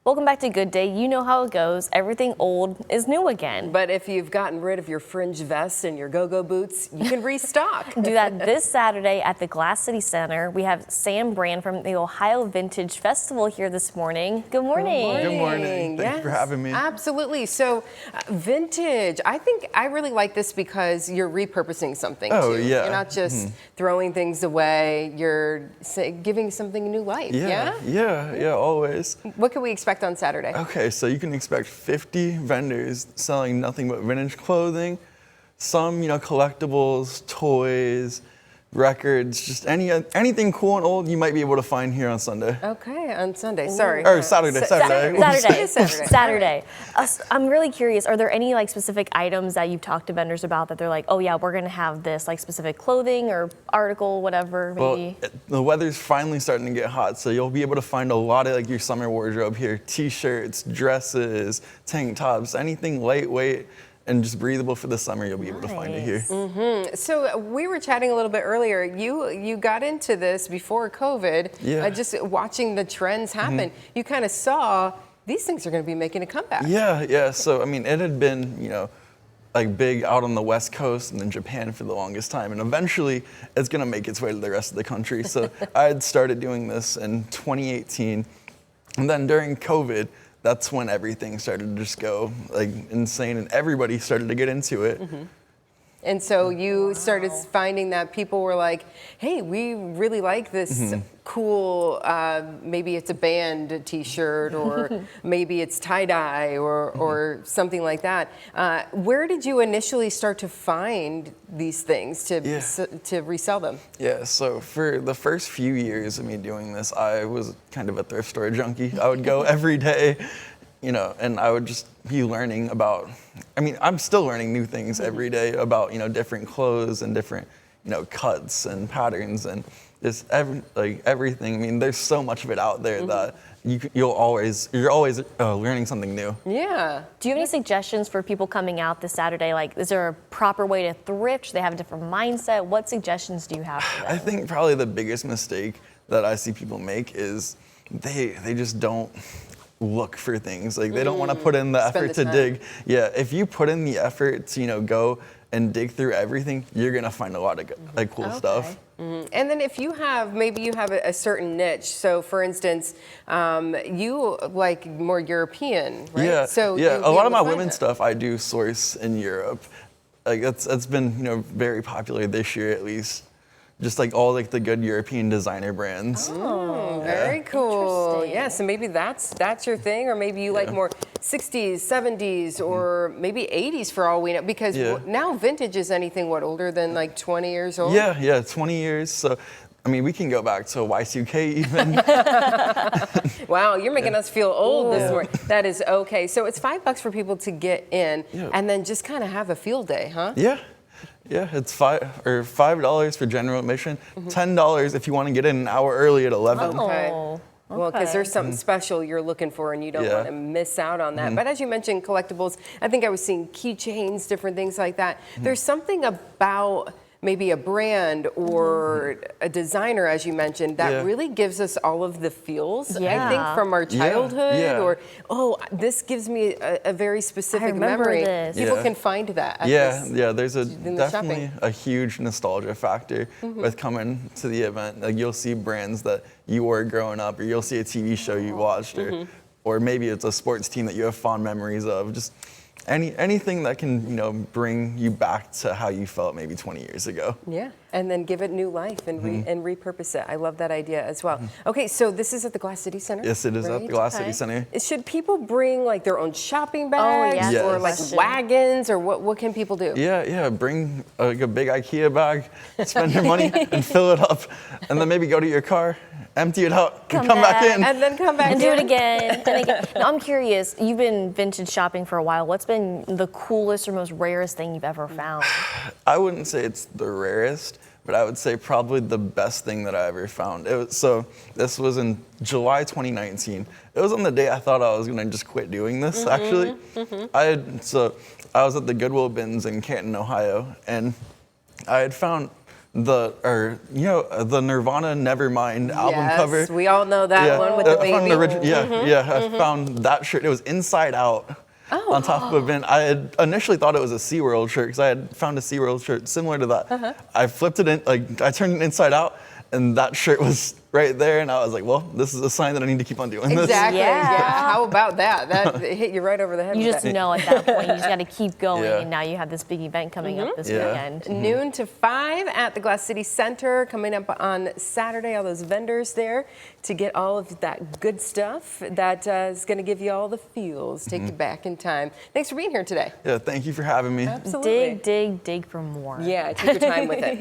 Welcome back to Good Day. You know how it goes. Everything old is new again. But if you've gotten rid of your fringe vests and your go-go boots, you can restock. Do that this Saturday at the Glass City Center. We have Sam Brann from the Ohio Vintage Festival here this morning. Good morning. Good morning. Thank you for having me. Absolutely. So, vintage. I really like this because you're repurposing something. Oh, too. yeah. You're not just throwing things away. You're giving something new life. Yeah, always. What can we expect on Saturday? Okay, so you can expect 50 vendors selling nothing but vintage clothing, some, collectibles, toys, records, just anything cool and old you might be able to find here on Sunday. Okay, on Sunday. Sorry. Or Saturday. Saturday. I'm really curious, are there any specific items that you've talked to vendors about that they're like, oh yeah, we're going to have this specific clothing or article, whatever, maybe? Well, the weather's finally starting to get hot, so you'll be able to find a lot of your summer wardrobe here. T-shirts, dresses, tank tops, anything lightweight and just breathable for the summer, you'll be able to find it here. Mm-hmm. So we were chatting a little bit earlier. You got into this before COVID. Yeah. Just watching the trends happen. You kind of saw these things are going to be making a comeback. Yeah. So it had been, big out on the West Coast and in Japan for the longest time, and eventually it's going to make its way to the rest of the country. So I had started doing this in 2018, and then during COVID, that's when everything started to just go insane, and everybody started to get into it. And so you started finding that people were like, hey, we really like this cool, maybe it's a band t-shirt or maybe it's tie-dye or something like that. Where did you initially start to find these things to resell them? Yeah, so for the first few years of me doing this, I was kind of a thrift store junkie. I would go every day, and I would just be learning about, I'm still learning new things every day about, different clothes and different, cuts and patterns and just everything. There's so much of it out there that you're always learning something new. Yeah. Do you have any suggestions for people coming out this Saturday? Is there a proper way to thrift? Should they have a different mindset? What suggestions do you have for them? I think probably the biggest mistake that I see people make is they just don't look for things. They don't want to put in the effort to dig. Yeah, if you put in the effort to, go and dig through everything, you're going to find a lot of cool stuff. And then if you have, maybe you have a certain niche. So for instance, you like more European, right? Yeah, so a lot of my women's stuff I do source in Europe. That's been, very popular this year at least. Just all the good European designer brands. Oh, very cool. Yeah, so maybe that's your thing, or maybe you like more 60s, 70s, or maybe 80s for all we know, because now vintage is anything, older than 20 years old? Yeah, 20 years. So, we can go back to Y2K even. Wow, you're making us feel old this morning. That is okay. So it's $5 for people to get in, and then just kind of have a field day, huh? Yeah, it's $5 for general admission, $10 if you want to get in an hour early at 11. Okay. Well, because there's something special you're looking for and you don't want to miss out on that. But as you mentioned, collectibles, I think I was seeing keychains, different things like that. There's something about maybe a brand or a designer, as you mentioned, that really gives us all of the feels, I think, from our childhood, or, this gives me a very specific memory. This. People can find that. There's definitely a huge nostalgia factor with coming to the event. You'll see brands that you were growing up, or you'll see a TV show you watched, or maybe it's a sports team that you have fond memories of. Just anything that can, bring you back to how you felt maybe 20 years ago. Yeah, and then give it new life and repurpose it. I love that idea as well. Okay, so this is at the Glass City Center? Yes, it is at the Glass City Center. Should people bring their own shopping bags or wagons, or what can people do? Yeah, bring a big IKEA bag, spend your money and fill it up, and then maybe go to your car, empty it out, and come back in. And then come back and do it again. Now, I'm curious, you've been vintage shopping for a while. What's been the coolest or most rarest thing you've ever found? I wouldn't say it's the rarest, but I would say probably the best thing that I ever found. This was in July 2019. It was on the day I thought I was gonna just quit doing this, actually. I was at the Goodwill bins in Canton, Ohio, and I had found the Nirvana Nevermind album Yes, cover. we all know that one with the I found baby. I found that shirt. It was inside out. Oh. On top of a bin. I had initially thought it was a SeaWorld shirt because I had found a SeaWorld shirt similar to that. I flipped it in, I turned it inside out, and that shirt was right there, and I was like, well, this is a sign that I need to keep on doing this. Exactly. Yeah. How about that? That hit you right over the head. You with just that. know at that point you just got to keep going, Yeah. and now you have this big event coming up this weekend. Noon to 5 at the Glass City Center, coming up on Saturday. All those vendors there to get all of that good stuff that is going to give you all the feels, take you back in time. Thanks for being here today. Yeah, thank you for having me. Absolutely. Dig for more. Yeah, take your time with it.